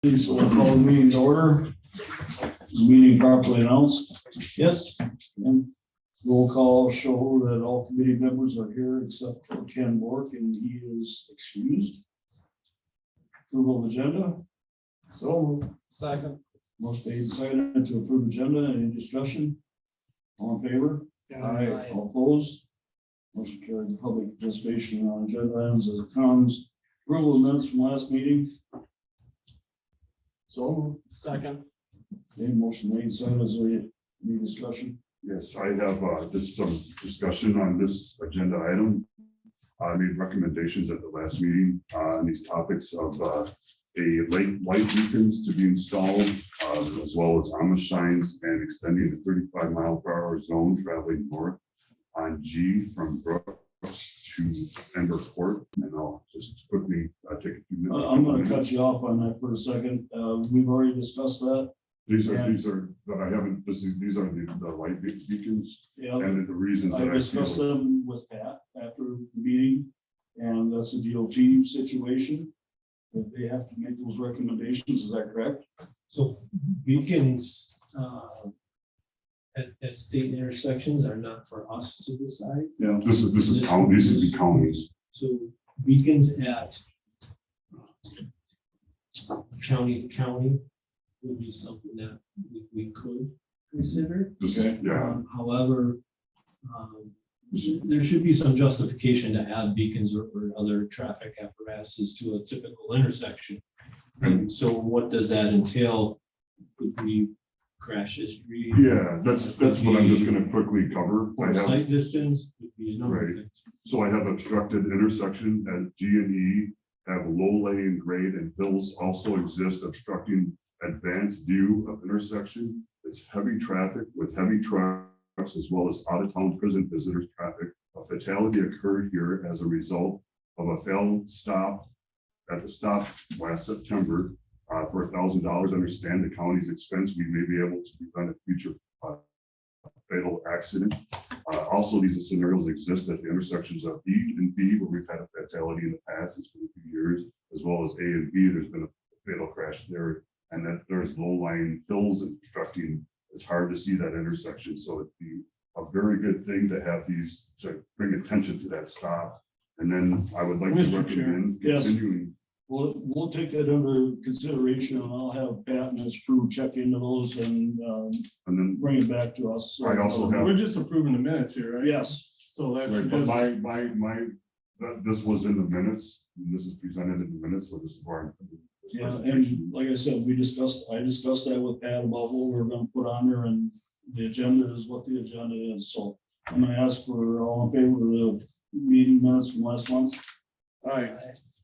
Please will call the meeting to order. Meeting properly announced. Yes. And roll call show that all committee members are here except for Ken Bork, and he is excused. Approval of agenda. So Second. most made decided to approve agenda. Any discussion? All in favor? Aye. All opposed? Motion carried. Public participation on agenda items as it comes. Approval of minutes from last meeting. So Second. okay, motion made. So is there any discussion? Yes, I have just some discussion on this agenda item. I made recommendations at the last meeting on these topics of a light beacons to be installed, as well as Amish signs and extending the 35-mile-per-hour zone traveling north on G from Brooks to Denver Court. And I'll just quickly take a few minutes. I'm gonna cut you off on that for a second. We've already discussed that. These are that I haven't, these are the light beacons Yeah, and the reasons I that I discussed feel. them with Pat after the meeting, and that's a DOT situation. That they have to make those recommendations, is that correct? So beacons at state intersections are not for us to decide. Yeah. This is county, these would be counties. So beacons at county to county would be something that we could consider. This Okay. yeah, However, there should be some justification to add beacons or other traffic apparatuses to a typical intersection. And so what does that entail? Could be crash history? yeah, that's what I'm just gonna quickly cover. I Or have, sight distance, could be a number of Right. things. so I have obstructed intersection at G and E, have low laying grade and hills also exist obstructing advanced view of intersection. It's heavy traffic with heavy trucks as well as out of town prison visitors traffic. A fatality occurred here as a result of a failed stop at the stop last September. For $1,000, understand the county's expense, we may be able to prevent a future fatal accident. Also, these scenarios exist at the intersections of E and B, where we've had a fatality in the past, it's been a few years, as well as A and B, there's been a fatal crash there. And that there's low-lying hills and obstructing, it's hard to see that intersection, so it'd be a very good thing to have these, to bring attention to that stop. And then I would like to Mr. Chair, recommend yes. continuing. We'll take that under consideration, and I'll have Pat and his crew check into those and And then bring it back to us. I also have- We're just approving the minutes here, right? Yes, So that Right, should but just, this was in the minutes, and this is presented in the minutes, so this is where. yeah, and like I said, I discussed that with Pat about what we're gonna put on there, and the agenda is what the agenda is, so I'm gonna ask for all in favor of the meeting minutes from last month. aye,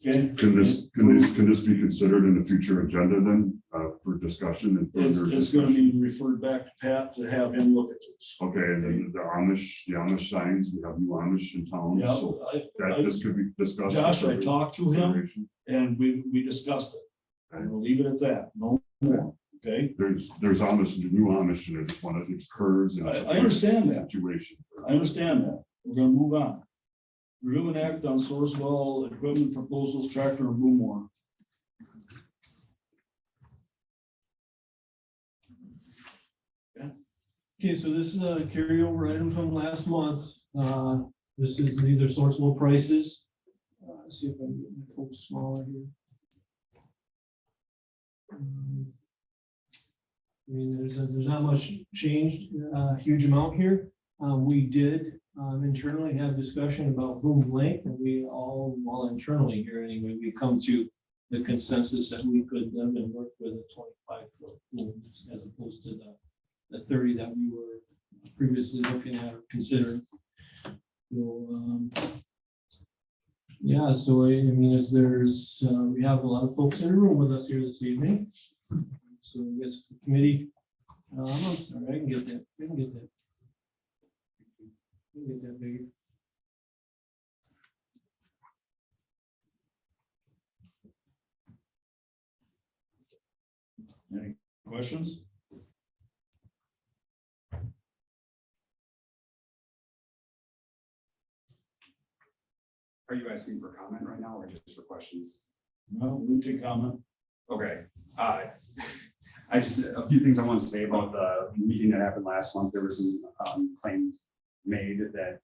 Okay, Can this be considered in the future agenda then, for discussion and further? it's gonna discussion? be referred back to Pat to have him look at this. Okay, and then the Amish signs, we have new Amish in town, Yeah, so that this could be discussed. Josh, I talked to him Consideration. and we discussed it. And we'll leave it at that, no more, okay? There's new Amish, and I just want to, it's curves and. I understand that. Situation. I understand that. We're gonna move on. Review and act on Sourcewell equipment proposals, tractor and boom mower. Okay, so this is a carryover item from last month. This is either Sourcewell prices. See if I can get my folks smaller here. I mean, there's not much changed, huge amount here. We did internally have discussion about boom length, and we all, well, internally here anyway, we come to the consensus that we could live and work with a 25-foot boom as opposed to the 30 that we were previously looking at or considering. So, yeah, so I mean, as there's, we have a lot of folks in the room with us here this evening. So I guess the committee, I'm sorry, I can get that, I can get that. I can get that bigger. Any questions? Are you asking for comment right now or just for questions? No, we take comment. Okay, I just, a few things I want to say about the meeting that happened last month. There was some claims made that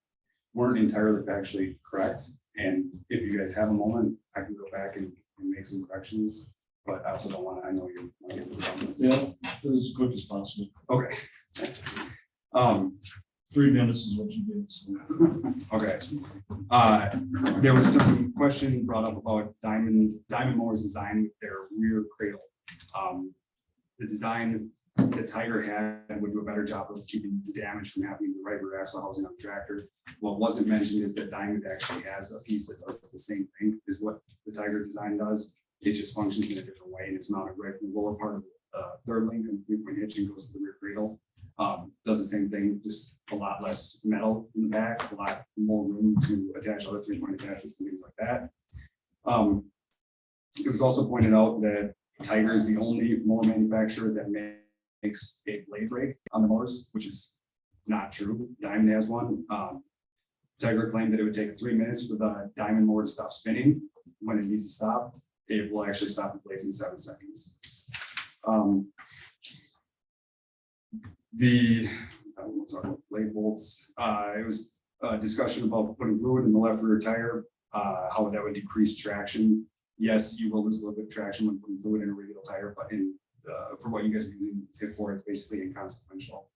weren't entirely factually correct. And if you guys have a moment, I can go back and make some corrections, but I also don't want to, I know you want to get this done. Yeah, as quick as possible. Okay. 3 minutes is what you did. So. Okay. There was some question brought up about Diamond Mower's design with their rear cradle. The design that Tiger had would do a better job of keeping the damage from happening to the right rear axle housing on the tractor. What wasn't mentioned is that Diamond actually has a piece that does the same thing as what the Tiger design does. It just functions in a different way, and it's mounted right from the lower part of the third link and 3-point hitch and goes to the rear cradle. Does the same thing, just a lot less metal in the back, a lot more room to attach other 3-point attachments and things like that. It was also pointed out that Tiger is the only mower manufacturer that makes a blade brake on the motors, which is not true. Diamond has one. Tiger claimed that it would take 3 minutes for the Diamond mower to stop spinning. When it needs to stop, it will actually stop the blades in 7 seconds. We'll talk about blade bolts. It was a discussion about putting fluid in the left rear tire, how that would decrease traction. Yes, you will lose a little bit of traction when putting fluid in a radial tire, but for what you guys are using it for, it's basically inconsequential.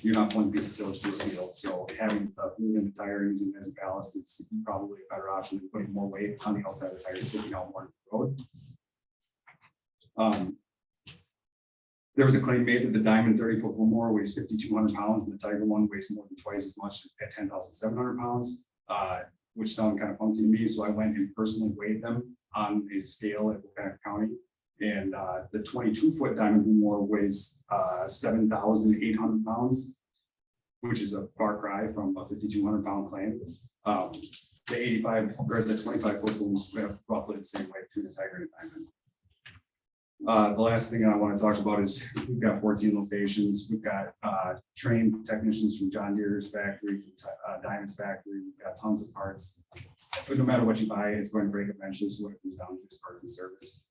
You're not pulling a piece of tillage to a field, so having the fluid in the tire and using it as a ballast is probably a better option than putting more weight on the outside of the tire, sticking out more on the road. There was a claim made that the Diamond 30-foot mower weighs 5,200 pounds and the Tiger one weighs more than twice as much at 10,700 pounds, which sounded kind of funky to me. So I went and personally weighed them on a scale at Wilkesbarre County. And the 22-foot Diamond mower weighs 7,800 pounds, which is a far cry from a 5,200 pound claim. The 85 or the 25-foot ones roughly the same weight between the Tiger and the Diamond. The last thing I want to talk about is we've got 14 locations. We've got trained technicians from John Deere's factory, from Diamond's factory. We've got tons of parts. But no matter what you buy, it's going to break eventually. So what it comes down to is parts and service.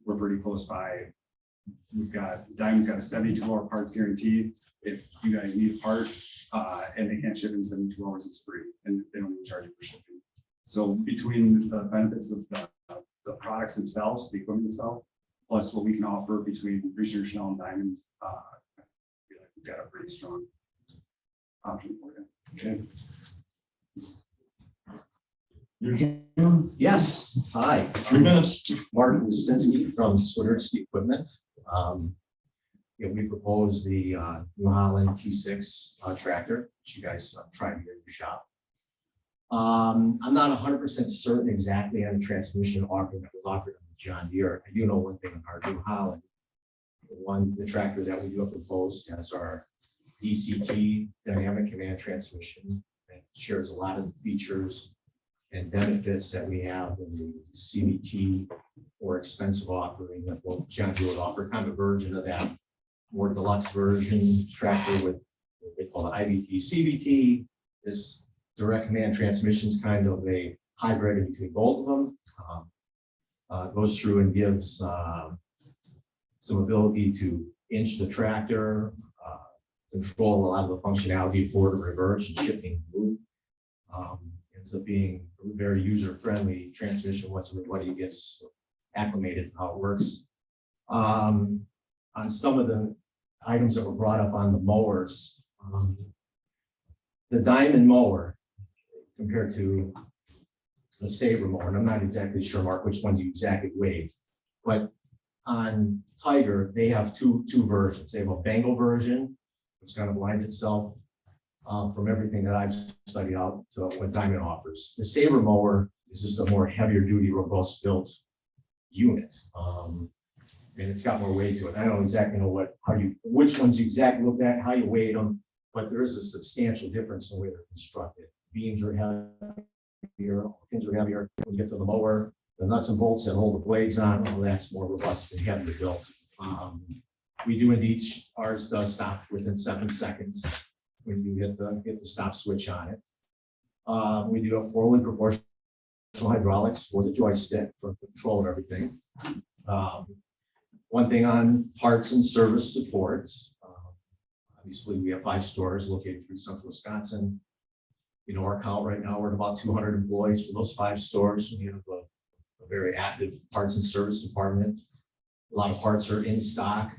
We're pretty close by. Diamond's got a 72-hour parts guarantee. If you guys need a part and they can't ship in 72 hours, it's free, and they don't even charge you for shipping. So between the benefits of the products themselves, the equipment itself, plus what we can offer between Research Chanel and Diamond, I feel like we've got a pretty strong option for you. Okay. Your turn. Yes, hi, 3 minutes. Martin Wasinski from Swiderski Equipment. We proposed the New Holland T6 tractor, which you guys tried to get in your shop. I'm not 100% certain exactly on the transmission offering that was offered on the John Deere. I do know one thing on our New Holland. The tractor that we do propose has our DCT, dynamic command transmission, that shares a lot of the features and benefits that we have in the CVT or expensive offering that both John Deere would offer, kind of a version of that more deluxe version tractor with what they call the IVT. CVT is direct command transmission, is kind of a hybrid between both of them. Goes through and gives some ability to inch the tractor, control a lot of the functionality forward and reverse and shifting move. Ends up being a very user-friendly transmission once everybody gets acclimated to how it works. On some of the items that were brought up on the mowers, the Diamond mower compared to the Sabre mower, and I'm not exactly sure, Mark, which one you exactly weighed, but on Tiger, they have two versions. They have a Bengal version, which kind of lines itself from everything that I've studied out to what Diamond offers. The Sabre mower is just a more heavier duty, robust built unit. And it's got more weight to it. I don't exactly know which ones you exactly looked at, how you weighed them, but there is a substantial difference in the way they're constructed. Beams are heavier, pins are heavier. When you get to the mower, the nuts and bolts that hold the blades on, all that's more robust and heavier built. We do indeed, ours does stop within 7 seconds when you hit the stop switch on it. We do a 4-link proportional hydraulics for the joystick for control of everything. One thing on parts and service support. Obviously, we have 5 stores located through central Wisconsin. You know, our count right now, we're at about 200 employees for those 5 stores. We have a very active parts and service department. A lot of parts are in stock,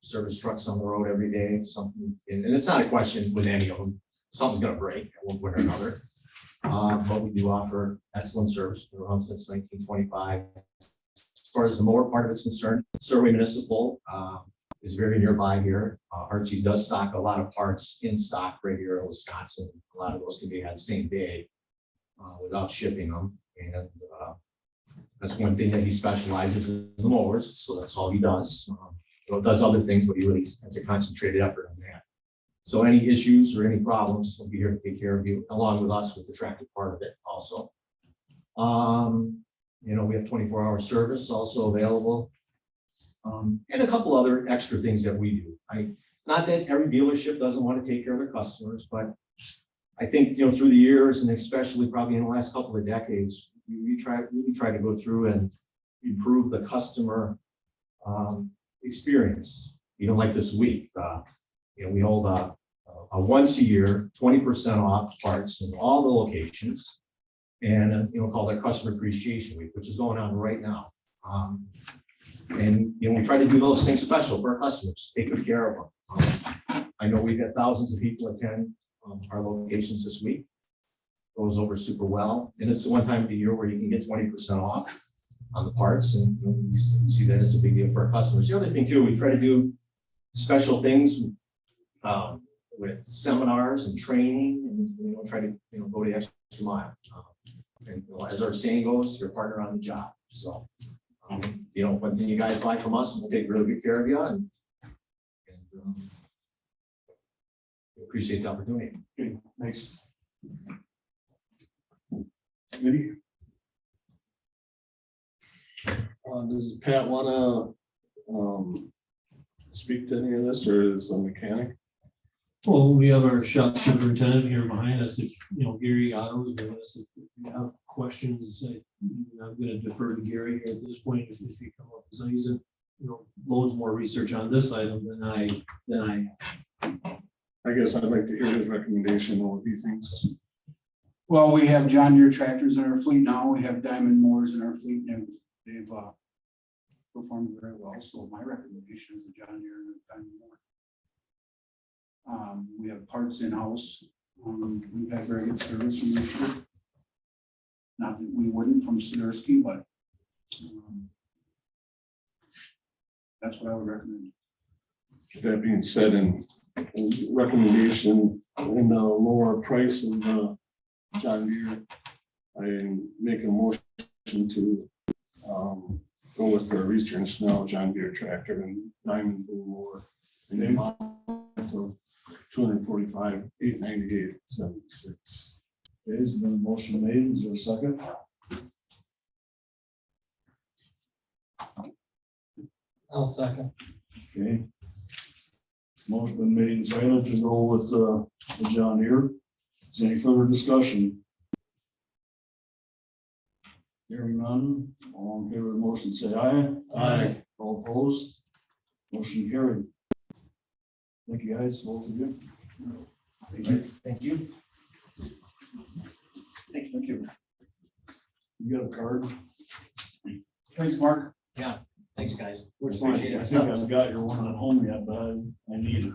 service trucks on the road every day, something, and it's not a question with any of them. Something's gonna break at one point or another. But we do offer excellent service. We're around since 1925. As far as the mower part of it's concerned, Surrey Municipal is very nearby here. Archie's does stock a lot of parts in stock right here in Wisconsin. A lot of those can be had same day without shipping them. And that's one thing that he specializes in the mowers, so that's all he does. Does other things, but he really has a concentrated effort on that. So any issues or any problems, we'll be here to take care of you, along with us with the tractor part of it also. You know, we have 24-hour service also available. And a couple other extra things that we do. Not that every dealership doesn't want to take care of their customers, but I think, you know, through the years and especially probably in the last couple of decades, we really try to go through and improve the customer experience. Even like this week, you know, we hold a once a year 20% off parts in all the locations, and you know, called our Customer Appreciation Week, which is going on right now. And you know, we try to do those things special for our customers, take good care of them. I know we've had thousands of people attend our locations this week. Goes over super well, and it's the one time of the year where you can get 20% off on the parts, and you know, we see that as a big deal for our customers. The other thing too, we try to do special things with seminars and training, and you know, try to go the extra mile. And you know, as our saying goes, you're a partner on the job. So you know, one thing you guys buy from us, we'll take really good care of you, and we appreciate the opportunity. Okay, thanks. Committee? Does Pat wanna speak to any of this, or is a mechanic? Well, we have our shop superintendent here behind us. If, you know, Gary Otto is with us. If you have questions, I'm gonna defer to Gary here at this point if he come up. So he's, you know, loads more research on this item than I I guess I'd like to hear his recommendation on what he thinks. Well, we have John Deere tractors in our fleet now. We have Diamond mowers in our fleet, and they've performed very well. So my recommendation is a John Deere and a Diamond mower. We have parts in-house. We've had very good service in this year. Not that we wouldn't from Swiderski, but that's what I would recommend. That being said, and recommendation in the lower price of the John Deere, I make a motion to go with the Eastern Snell John Deere tractor and Diamond boom mower in the amount of $245,898.76. Okay, has been a motion made. Is there a second? I'll second. Okay. Motion been made and seconded to go with the John Deere. Is there any further discussion? Hearing none, all in favor of the motion, say aye. Aye. All opposed? Motion carried. Thank you, guys, both of you. Thank you. Thank you. Thank you. You got a card? Thanks, Mark. Thanks, guys. Which one? I think I've got your one at home yet, but I need it.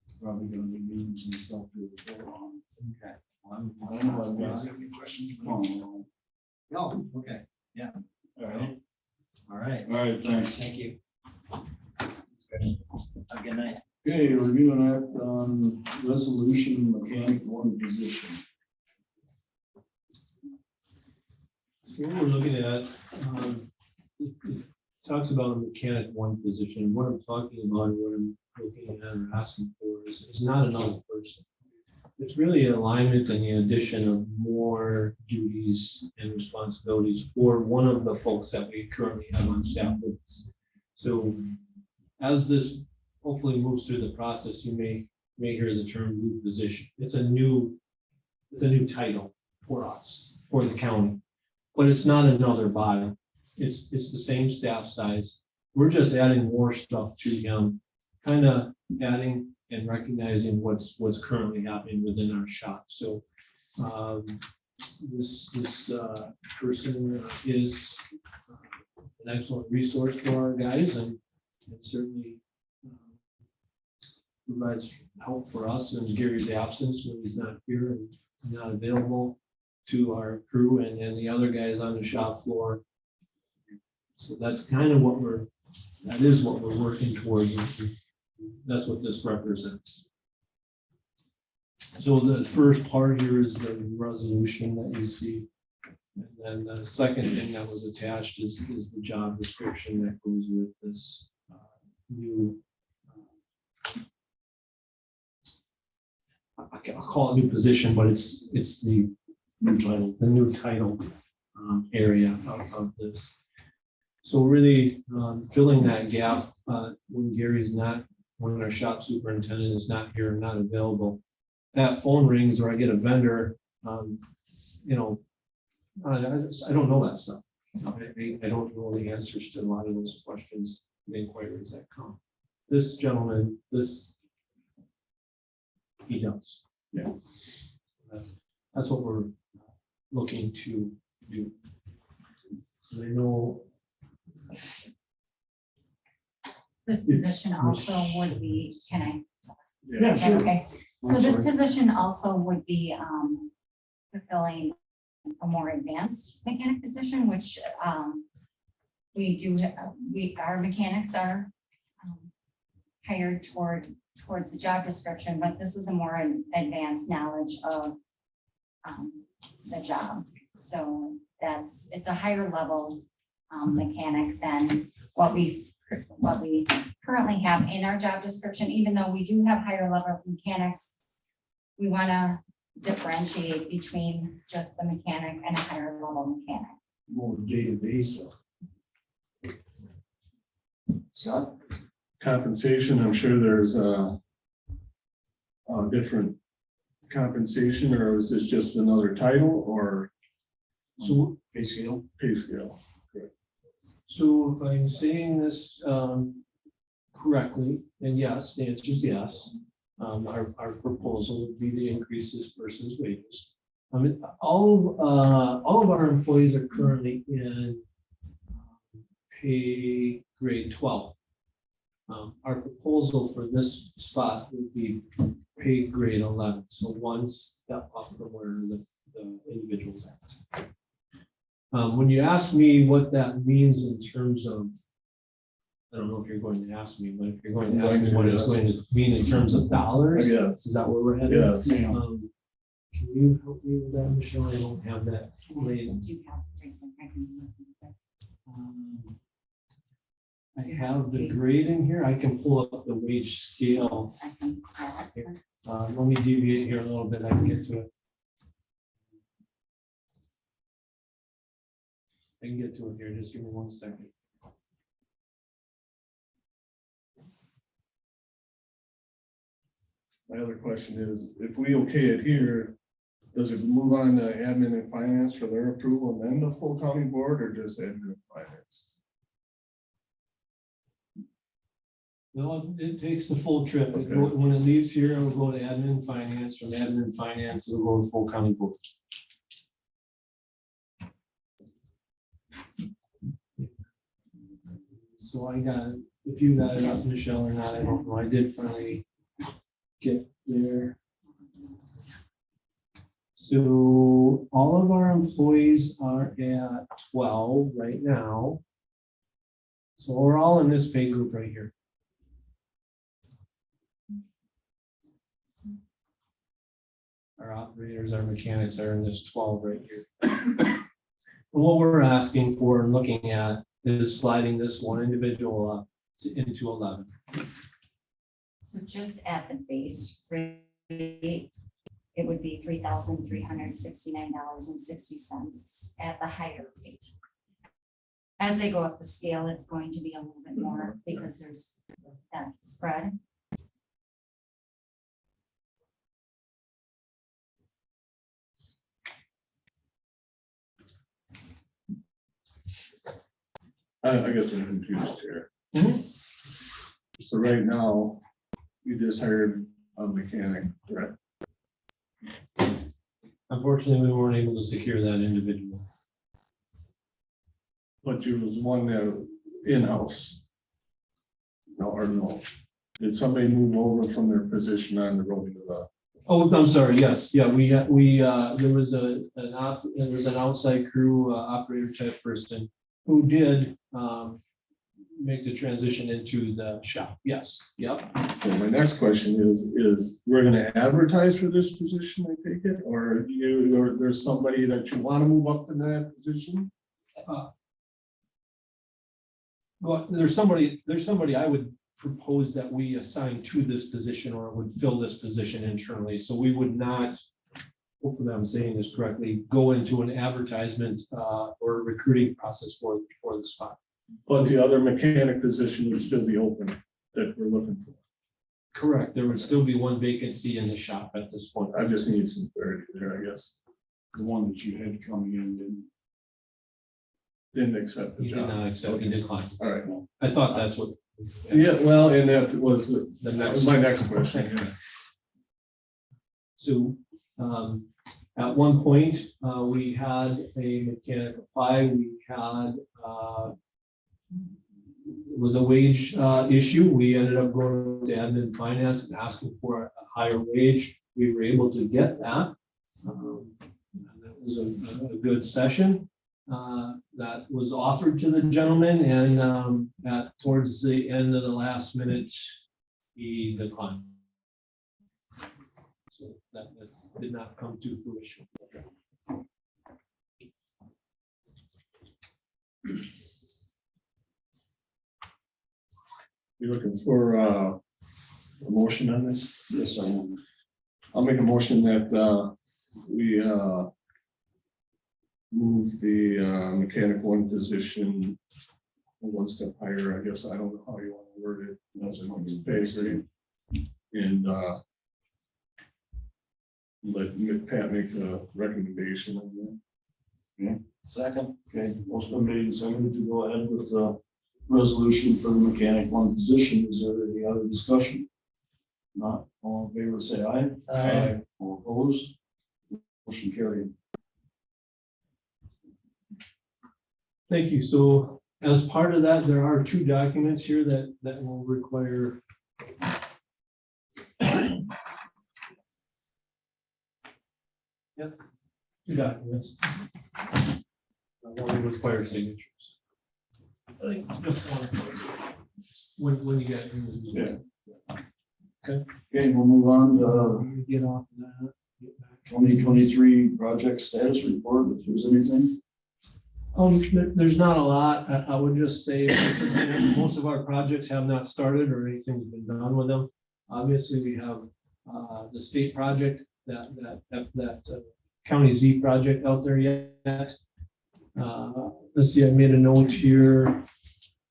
It's probably gonna be meetings and stuff to report on. Okay. I know I've got Any questions? Oh, No, okay, all right, all right, all right, thanks. thank you. Have a good night. Okay, review and act on resolution mechanic one position. What we're looking at, it talks about a mechanic one position. What I'm talking about, and what I'm looking at or asking for is not another person. It's really an alignment and the addition of more duties and responsibilities for one of the folks that we currently have on staff with us. So as this hopefully moves through the process, you may hear the term new position. It's a new it's a new title for us, for the county. But it's not another body. It's the same staff size. We're just adding more stuff to him, kind of adding and recognizing what's currently happening within our shop. So this person is an excellent resource for our guys and certainly provides help for us in Gary's absence when he's not here and not available to our crew and the other guys on the shop floor. So that's kind of that is what we're working towards. That's what this represents. So the first part here is the resolution that you see. And then the second thing that was attached is the job description that goes with this new, I'll call it new position, but it's the new title area of this. So really filling that gap when Gary's not, when our shop superintendent is not here, not available. That phone rings or I get a vendor, you know, I don't know that stuff. I don't know the answers to a lot of those questions, the inquiries that come. This gentleman, he does. Yeah. That's what we're looking to do. I know. This position also would be, can I? Yeah, sure. Okay, so this position also would be fulfilling a more advanced mechanic position, which our mechanics are hired towards the job description, but this is a more advanced knowledge of the job. So it's a higher level mechanic than what we currently have in our job description. Even though we do have higher level mechanics, we want to differentiate between just the mechanic and a higher level mechanic. More database. So compensation, I'm sure there's a different compensation, or is this just another title or So Pay scale. pay scale? So if I'm saying this correctly, then yes, the answer is yes. Our proposal would be to increase this person's wages. I mean, all of our employees are currently in pay grade 12. Our proposal for this spot would be pay grade 11, so one step up from where the individual's at. When you ask me what that means in terms of, I don't know if you're going to ask me, but if you're going to ask me what it's going to mean in terms of dollars, Yes. is that where we're headed? Yes. Can you help me with that, Michelle? I don't have that. laid. Do you have- I can- I have the grade in here. I can pull up the wage scale. I can grab it. Let me deviate here a little bit. I can get to it. I can get to it here. Just give me 1 second. My other question is, if we okay it here, does it move on to admin and finance for their approval and then the full county board, or just admin and finance? No, it takes the full trip. Okay. When it leaves here, it'll go to admin finance. From admin finance, it'll go to full county board. So I got, if you got it up, Michelle, or not, I don't know. I did finally get there. So all of our employees are at 12 right now. So we're all in this pay group right here. Our operators, our mechanics are in this 12 right here. And what we're asking for and looking at is sliding this one individual up into 11. So just at the base rate, it would be $3,369.60 at the higher rate. As they go up the scale, it's going to be a little bit more because there's that spread. I guess I'm confused here. Mhm. So right now, you just hired a mechanic, correct? Unfortunately, we weren't able to secure that individual. But you was one that in-house. No, or no? Did somebody move over from their position on the road to the? Oh, I'm sorry, yes, yeah, there was an outside crew, operator type person who did, make the transition into the shop, yes, yep. So my next question is we're gonna advertise for this position, I take it, or or there's somebody that you wanna move up in that position? Well, there's somebody I would propose that we assign to this position or would fill this position internally, so we would not, hopefully I'm saying this correctly, go into an advertisement, or recruiting process for the spot. But the other mechanic position would still be open that we're looking for. Correct, there would still be one vacancy in the shop at this point. I just need some clarity there, I guess. The one that you had coming in, Didn't accept the He did job. not accept, he declined. All right. I thought that's what. Yeah, well, and that was, The that next. was my next question. yeah. So, at one point, we had a mechanic apply, we had, it was a wage, issue, we ended up going to admin finance and asking for a higher wage, we were able to get that. And that was a good session, that was offered to the gentleman, and, towards the end of the last minute, he declined. So that did not come to fruition. You looking for a motion on this? yes, I am. I'll make a motion that we move the mechanic one position one step higher, I guess. I don't know how you want to word it. That's a base rate. And let Pat make the recommendation on that. Second, okay, motion been made and seconded to go ahead with the resolution for the mechanic one position. Is there any other discussion? Not, all in favor, say aye. Aye. All opposed? Motion carried. Thank you. So as part of that, there are two documents here that will require. Yep, two documents. One will require signatures. I think just one. When you get. Yeah. Okay, we'll move on to Get off that. Get back. 2023 project status report, if there's anything. There's not a lot. I would just say most of our projects have not started or anything's been done with them. Obviously, we have the state project, that County Z project out there yet. Let's see, I made a note here.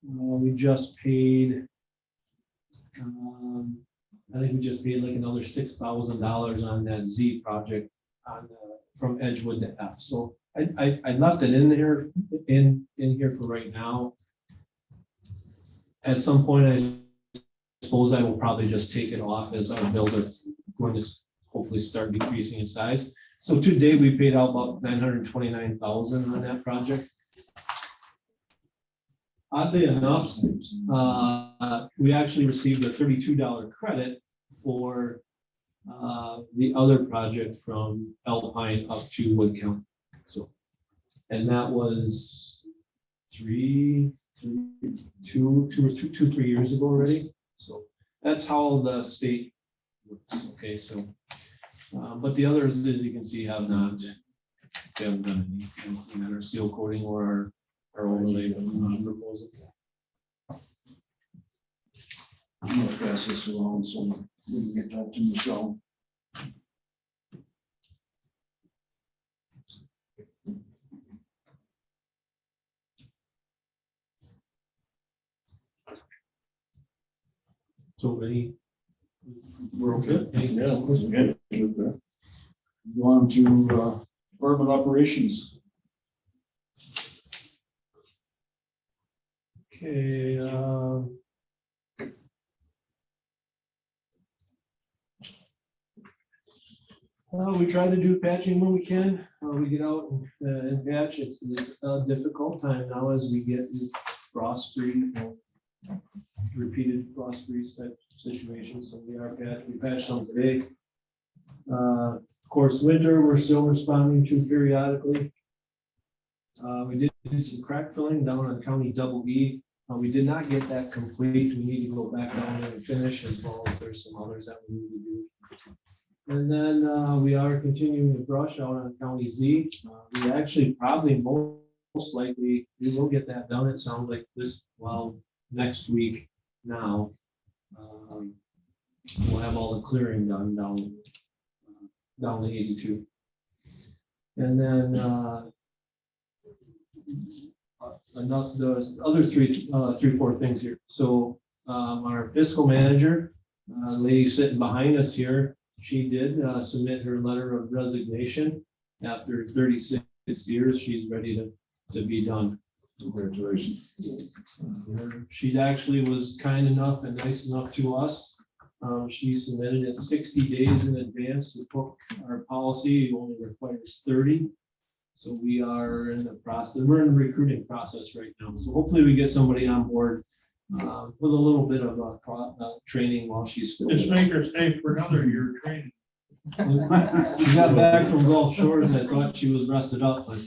We just paid, I think we just paid like another $6,000 on that Z project from Edgewood to F. So I left it in there, in here for right now. At some point, I suppose I will probably just take it off as our bills are going to hopefully start decreasing in size. So to date, we paid out about $929,000 on that project. Oddly enough, we actually received a $32 credit for the other project from Alpine up to Wood County. So, and that was 3 years ago already. So that's how the state works. Okay, so, but the others, as you can see, have not, they haven't done anything in our seal coating or our overlay proposal. I'm gonna pass this along so we can get that to Michelle. So any, We're okay. Yeah. Okay. With that. Go on to department operations. Okay, we try to do patching when we can. We get out and patch. It's a difficult time now as we get frost free, repeated frost freeze type situations. So we are patched. We patched some today. Of course, winter, we're still responding to periodically. We did some crack filling down on County Double E. We did not get that complete. We need to go back down there and finish, as well as there's some others that we need to do. And then we are continuing to brush out on County Z. We actually probably most likely, we will get that done. It sounds like next week now. We'll have all the clearing done down to 82. And then the other three, four things here. So our fiscal manager, lady sitting behind us here, she did submit her letter of resignation. After 36 years, she's ready to be done. Congratulations. She actually was kind enough and nice enough to us. She submitted it 60 days in advance to book our policy. It only requires 30. So we are in the process. We're in the recruiting process right now. So hopefully we get somebody on board with a little bit of training while she's still. Just make her stay for another year training. She got back from Gulf Shores. I thought she was rested up, but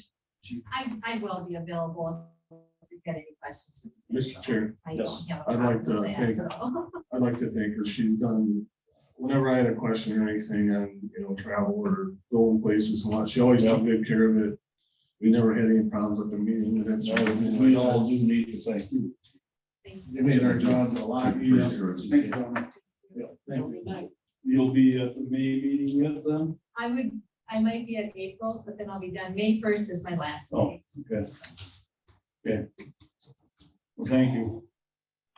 I will be available if you've got any questions. Mr. Chair, I yes, don't have a I'd like to problem with that, thank- so. I'd like to thank her. She's done, whenever I had a question or anything on, travel or going places and what, she always took good care of it. We never had any problems with the meeting. And that's We all do need to thank you. They made our job a lot easier. Thank you, gentlemen. Thank you. You'll be at the May meeting yet then? I might be at April's, but then I'll be done. May 1st is my last day. Okay. Okay. Well, thank you.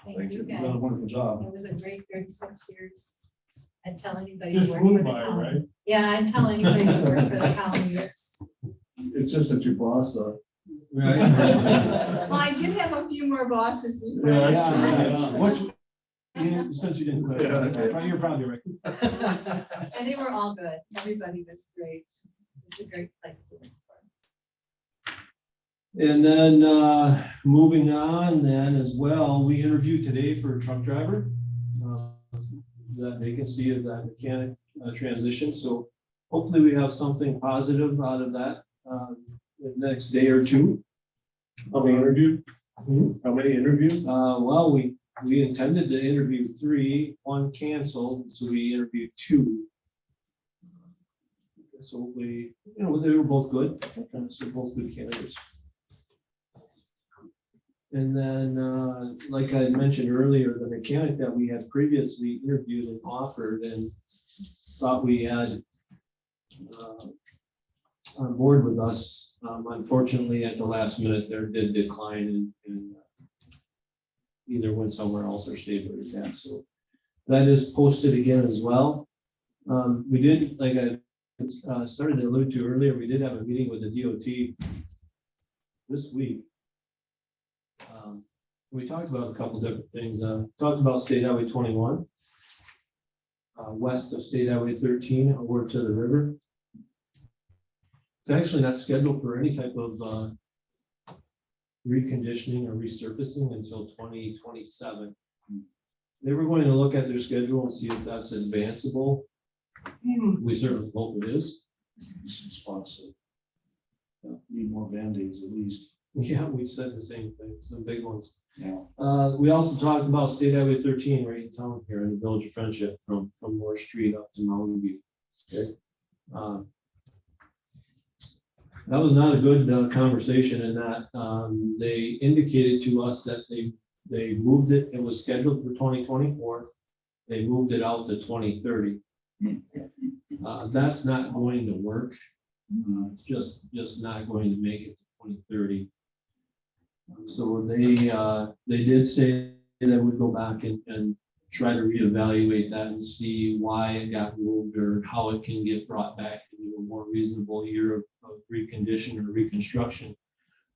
Thank you You've guys. done a wonderful job. It was a great 36 years. I'd tell anybody. Just who worked flew for the by, county. right? Yeah, I'd tell anybody who worked for the county. It's just that your boss, right. Well, I did have a few more bosses before. Yeah, Since you didn't quit, you're probably right. And they were all good. Everybody was great. It's a great place to live for. And then moving on then as well, we interviewed today for a truck driver. That vacancy of that mechanic transition. So hopefully we have something positive out of that the next day or two. how many interviewed? How many interviewed? Well, we intended to interview 3, 1 canceled, so we interviewed 2. So hopefully, they were both good, so both good candidates. And then, like I mentioned earlier, the mechanic that we had previously interviewed and offered and thought we had on board with us, unfortunately, at the last minute, there did decline and either went somewhere else or stayed where it's at. So that is posted again as well. We did, like I started to allude to earlier, we did have a meeting with the DOT this week. We talked about a couple different things. Talked about State Highway 21, west of State Highway 13, over to the river. It's actually not scheduled for any type of reconditioning or resurfacing until 2027. They were going to look at their schedule and see if that's advanceable. We certainly hope it is. Some spots that need more Band-Aids at least. Yeah, we said the same thing, some big ones. Yeah. We also talked about State Highway 13 right in town here in the Village of Friendship from Moore Street up to Mountain View. Okay. That was not a good conversation in that they indicated to us that they moved it. It was scheduled for 2024. They moved it out to 2030. That's not going to work. It's just not going to make it to 2030. So they did say they would go back and try to reevaluate that and see why it got moved or how it can get brought back into a more reasonable year of recondition or reconstruction.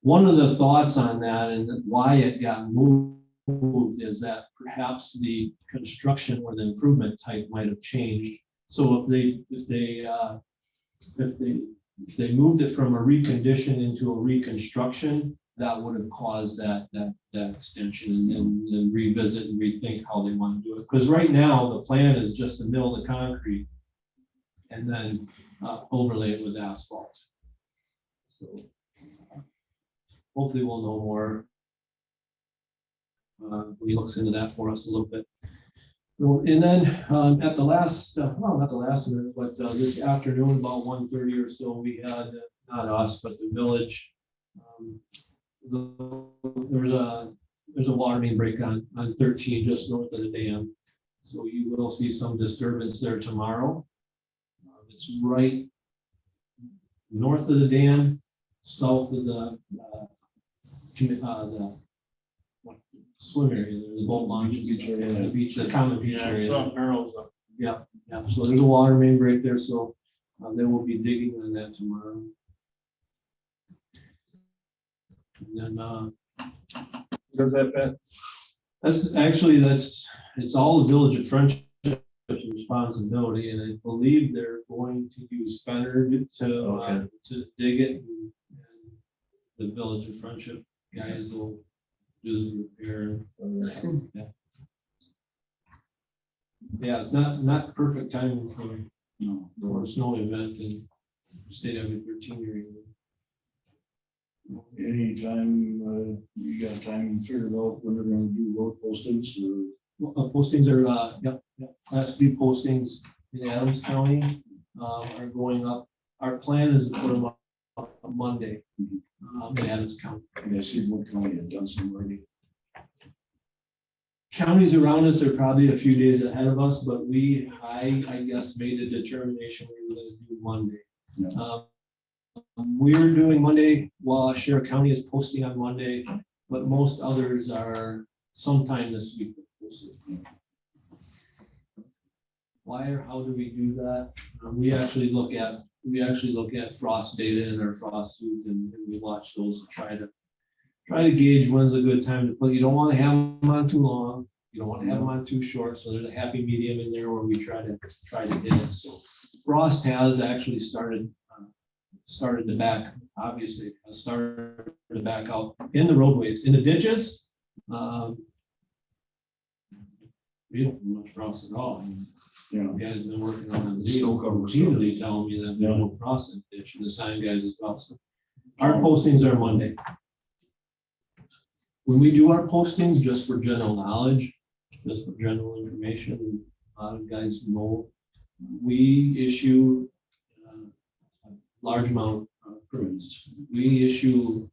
one of the thoughts on that and why it got moved is that perhaps the construction or the improvement type might have changed. So if they moved it from a recondition into a reconstruction, that would have caused that extension and then revisit and rethink how they want to do it. Because right now, the plan is just to mill the concrete and then overlay it with asphalt. So hopefully we'll know more. He looks into that for us a little bit. And then at the last, well, not the last minute, but this afternoon, about 1:30 or so, we had, not us, but the village. There's a water main break on 13 just north of the dam. So you will see some disturbance there tomorrow. It's right north of the dam, south of the swim area, the boat launches, the beach, the common beach area. Yeah, so there's a water main break there, so they will be digging on that tomorrow. And then, Does that bet? it's all the Village of Friendship's responsibility, and I believe they're going to use Fenner to dig it. And the Village of Friendship guys will do the repair. Yeah, it's not perfect timing for a snow event and state every 13-year. Anytime, you got time figured out when they're gonna do road postings or? Postings are, Class B postings in Adams County are going up. Our plan is to put them up on Monday in Adams County. I see what county had done some already. Counties around us are probably a few days ahead of us, but I guess made a determination we were gonna do Monday. Yeah. We're doing Monday while Sheriff County is posting on Monday, but most others are sometime this week. Why or how do we do that? We actually look at frost data in our frost suit and we watch those and try to gauge when's a good time to put. You don't want to have them on too long. You don't want to have them on too short. So there's a happy medium in there where we try to hit it. So frost has actually started to back, obviously, started to back out in the roadways, in the ditches. We don't have much frost at all. Yeah. You guys have been working on it. Snow cover stuff. Repeatedly telling me that there's no frost in the ditch, and the sign guys as well. So our postings are Monday. When we do our postings, just for general knowledge, just for general information, a lot of guys know, we issue a large amount of permits. We issue,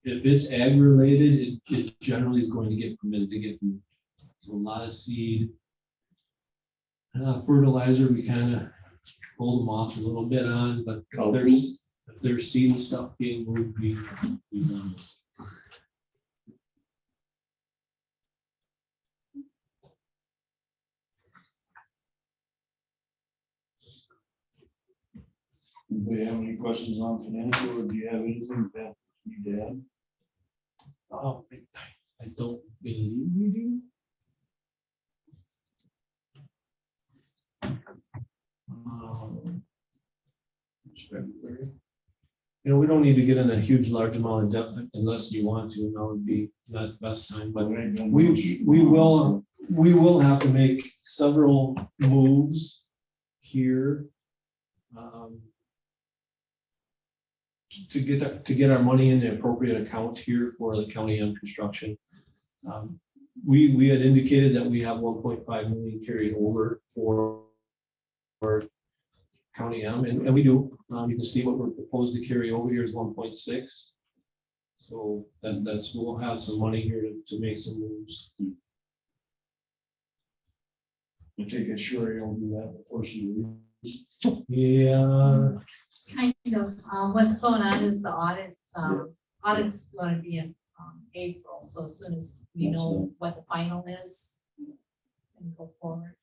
if it's ag related, it generally is going to get permitted to get moved. So a lot of seed, fertilizer, we kind of hold them off a little bit on, but if there's seed and stuff being moved, we done this. Anybody have any questions on financial, or do you have anything that you need to add? I don't believe we do. February. We don't need to get in a huge, large amount of debt unless you want to. That would be not the best time, but we will have to make several moves here to get our money in the appropriate account here for the county M construction. We had indicated that we have 1.5 million carried over for county M, and we do. You can see what we're proposed to carry over here is 1.6. So we'll have some money here to make some moves. You take it, sure you'll do that before she leaves. Yeah. Kind of, what's going on is the audit, audit's gonna be in April, so as soon as we know what the final is, and go forward.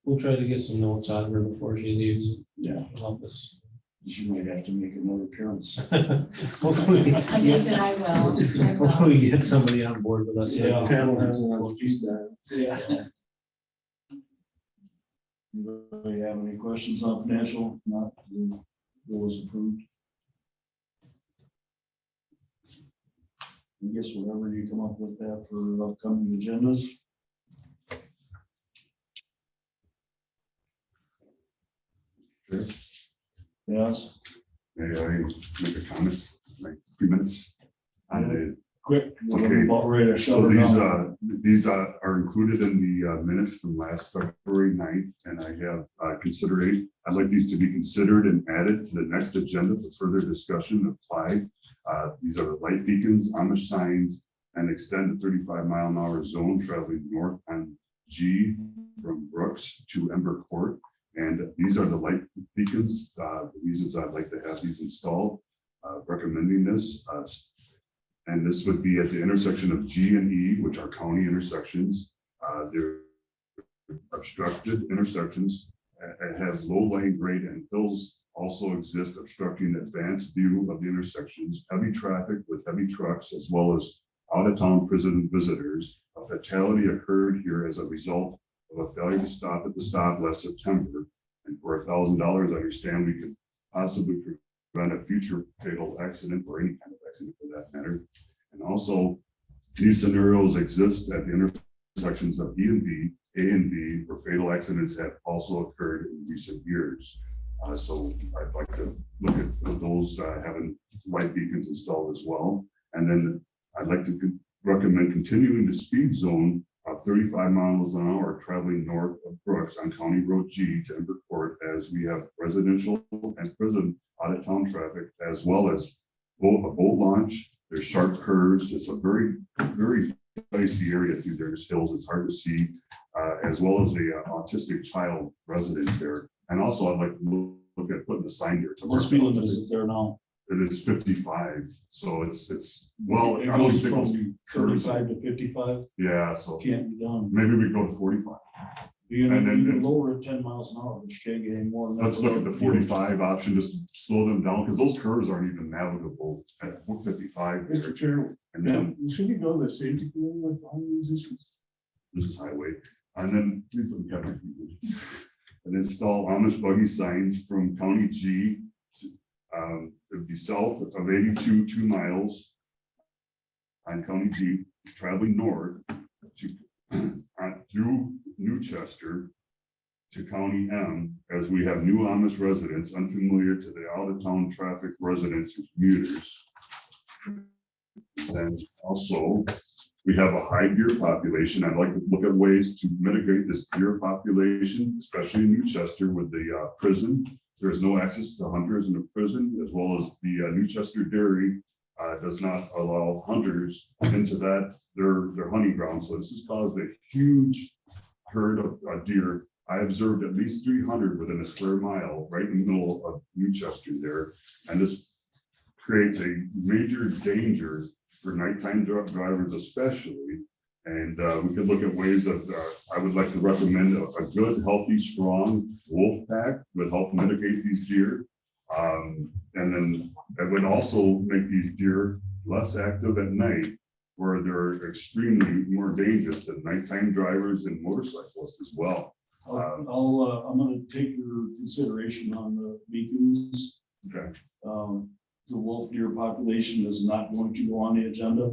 We'll try to get some notes out of her before she leaves. Yeah. Help us You might have to make another appearance. Hopefully. I guess that I will. I will. Hopefully we get somebody on board with us. Yeah. Panel has it on speed dial. Yeah. Anybody have any questions on financial? Not, the bill was approved. I guess whatever you come up with that for upcoming agendas. Sure. Yes, May I make a comment, like 3 minutes? On the quick. We're Okay. about ready to shut So her these down. are included in the minutes from last February 9th, and I have consideration. I'd like these to be considered and added to the next agenda for further discussion and applied. These are the light beacons, Amish signs, and extend the 35-mile-an-hour zone traveling north on G from Brooks to Ember Court. And these are the light beacons, the reasons I'd like to have these installed, recommending this. And this would be at the intersection of G and E, which are county intersections. They're obstructed intersections and have low lane grade, and hills also exist obstructing advanced view of the intersections, heavy traffic with heavy trucks, as well as out-of-town prison visitors. A fatality occurred here as a result of a failure to stop at the stop last September. And for $1,000, I understand we could possibly prevent a future fatal accident, or any kind of accident for that matter. And also, these scenarios exist at the intersections of E and B, A and B, where fatal accidents have also occurred in recent years. So I'd like to look at those having light beacons installed as well. And then I'd like to recommend continuing the speed zone of 35 miles an hour traveling north of Brooks on County Road G to Ember Court, as we have residential and prison out of town traffic, as well as a boat launch. There's sharp curves. It's a very, very dicey area through there. There's hills. It's hard to see, as well as a autistic child resident there. And also I'd like to look at putting the sign here. What speed limit is it there now? It is 55. So it's, well, It I don't goes think from it's 35 to 55, yeah, so can't be done. maybe we go to 45. You And then- can lower it 10 miles an hour, but you can't get any more. than that Let's look at the without- 45 option, just to slow them down, because those curves aren't even navigable at 55. Mr. Chair, And then should you go to the safety committee with all these issues? this is highway, and then please let me have my feet. And install Amish buggy signs from County G to, it would be south of 82 2 miles on County G, traveling north to through Newchester to County M, as we have new Amish residents unfamiliar to the out-of-town traffic residents and commuters. And also, we have a high deer population. I'd like to look at ways to mitigate this deer population, especially in Newchester with the prison. There's no access to hunters in the prison, as well as the Newchester Dairy does not allow hunters into their hunting ground. So this has caused a huge herd of deer. I observed at least 300 within a square mile, right in the middle of Newchester there. And this creates a major danger for nighttime drivers especially. And we could look at ways of, I would like to recommend a good, healthy, strong wolf pack would help mitigate these deer. And then it would also make these deer less active at night, where they're extremely more dangerous than nighttime drivers and motorcyclists as well. I'm gonna take your consideration on the beacons. Okay, The wolf deer population is not going to go on the agenda.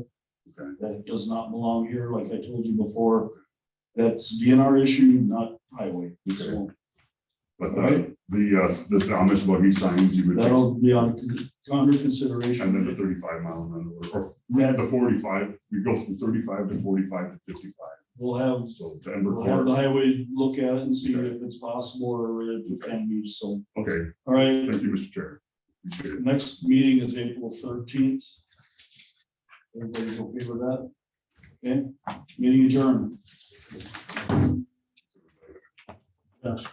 okay. That does not belong here, like I told you before. That's DNR issue, not highway. So But the Amish buggy signs, you would, that'll be under consideration. and then the 35 mile an hour, or That the 45, we go from 35 to 45 to 55. we'll have, So to Ember we'll have Court. the highway look at it and see if it's possible or if it can be, so. Okay, All right, thank you, Mr. Chair. Appreciate it. next meeting is April 13th. Everybody's okay with that? Okay, meeting adjourned. Yes.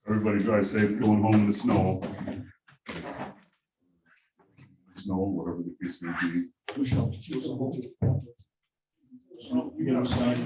Everybody drive safe going home in the snow. Snow, whatever the case may be. Michelle, she was a whole- So, you gotta sign.